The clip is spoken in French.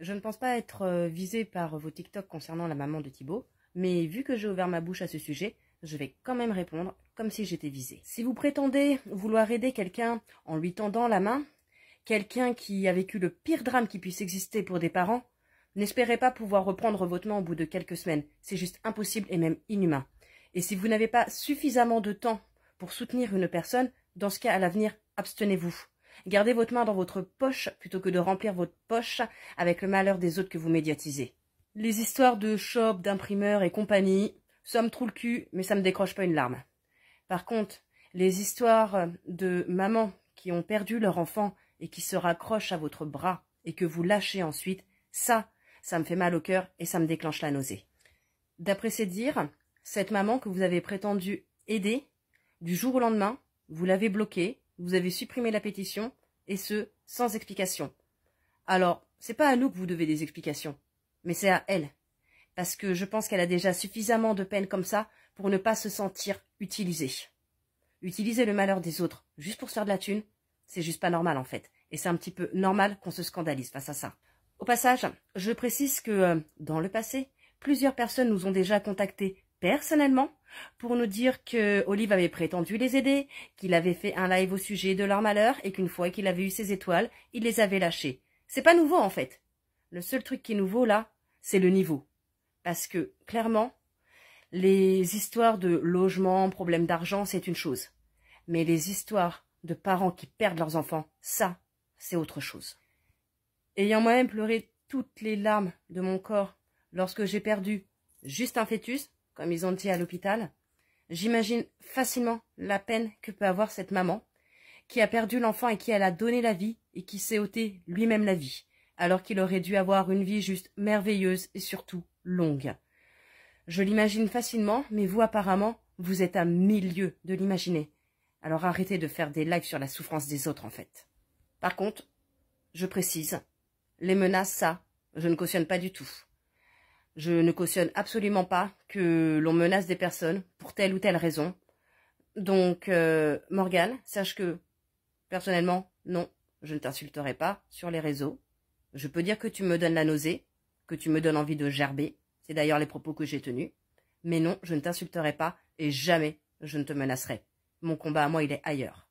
Je ne pense pas être visée par vos TikTok concernant la maman de Thibaut, mais vu que j'ai ouvert ma bouche à ce sujet, je vais quand même répondre comme si j'étais visée. Si vous prétendez vouloir aider quelqu'un en lui tendant la main, quelqu'un qui a vécu le pire drame qui puisse exister pour des parents, n'espérez pas pouvoir reprendre votre main au bout de quelques semaines. C'est juste impossible et même inhumain. Et si vous n'avez pas suffisamment de temps pour soutenir une personne, dans ce cas, à l'avenir, abstenez-vous. Gardez votre main dans votre poche plutôt que de remplir votre poche avec le malheur des autres que vous médiatisez. Les histoires de shop, d'imprimeurs et compagnie, ça me troue le cul, mais ça me décroche pas une larme. Par contre, les histoires de mamans qui ont perdu leur enfant et qui se raccrochent à votre bras et que vous lâchez ensuite, ça me fait mal au cœur et ça me déclenche la nausée. D'après ces dires, cette maman que vous avez prétendu aider, du jour au lendemain, vous l'avez bloquée, vous avez supprimé la pétition, et ce, sans explication. Alors, c'est pas à nous que vous devez des explications, mais c'est à elle. Parce que je pense qu'elle a déjà suffisamment de peine comme ça pour ne pas se sentir utilisée. Utiliser le malheur des autres juste pour se faire de la thune, c'est juste pas normal en fait. Et c'est un petit peu normal qu'on se scandalise face à ça. Au passage, je précise que dans le passé, plusieurs personnes nous ont déjà contactés personnellement pour nous dire que Olive avait prétendu les aider, qu'il avait fait un live au sujet de leur malheur et qu'une fois qu'il avait eu ses étoiles, il les avait lâchées. C'est pas nouveau en fait. Le seul truc qui est nouveau là, c'est le niveau. Parce que clairement, les histoires de logement, problèmes d'argent, c'est une chose. Mais les histoires de parents qui perdent leurs enfants, ça, c'est autre chose. Ayant moi-même pleuré toutes les larmes de mon corps lorsque j'ai perdu juste un fœtus, comme ils ont dit à l'hôpital, j'imagine facilement la peine que peut avoir cette maman qui a perdu l'enfant et qui elle a donné la vie et qui s'est ôté lui-même la vie, alors qu'il aurait dû avoir une vie juste merveilleuse et surtout longue. Je l'imagine facilement, mais vous apparemment, vous êtes à 1000 lieues de l'imaginer. Alors arrêtez de faire des lives sur la souffrance des autres en fait. Par contre, je précise, les menaces, ça, je ne cautionne pas du tout. Je ne cautionne absolument pas que l'on menace des personnes pour telle ou telle raison. Donc, Morgane, sache que, personnellement, non, je ne t'insulterai pas sur les réseaux. Je peux dire que tu me donnes la nausée, que tu me donnes envie de gerber. C'est d'ailleurs les propos que j'ai tenus. Mais non, je ne t'insulterai pas et jamais je ne te menacerai. Mon combat à moi, il est ailleurs.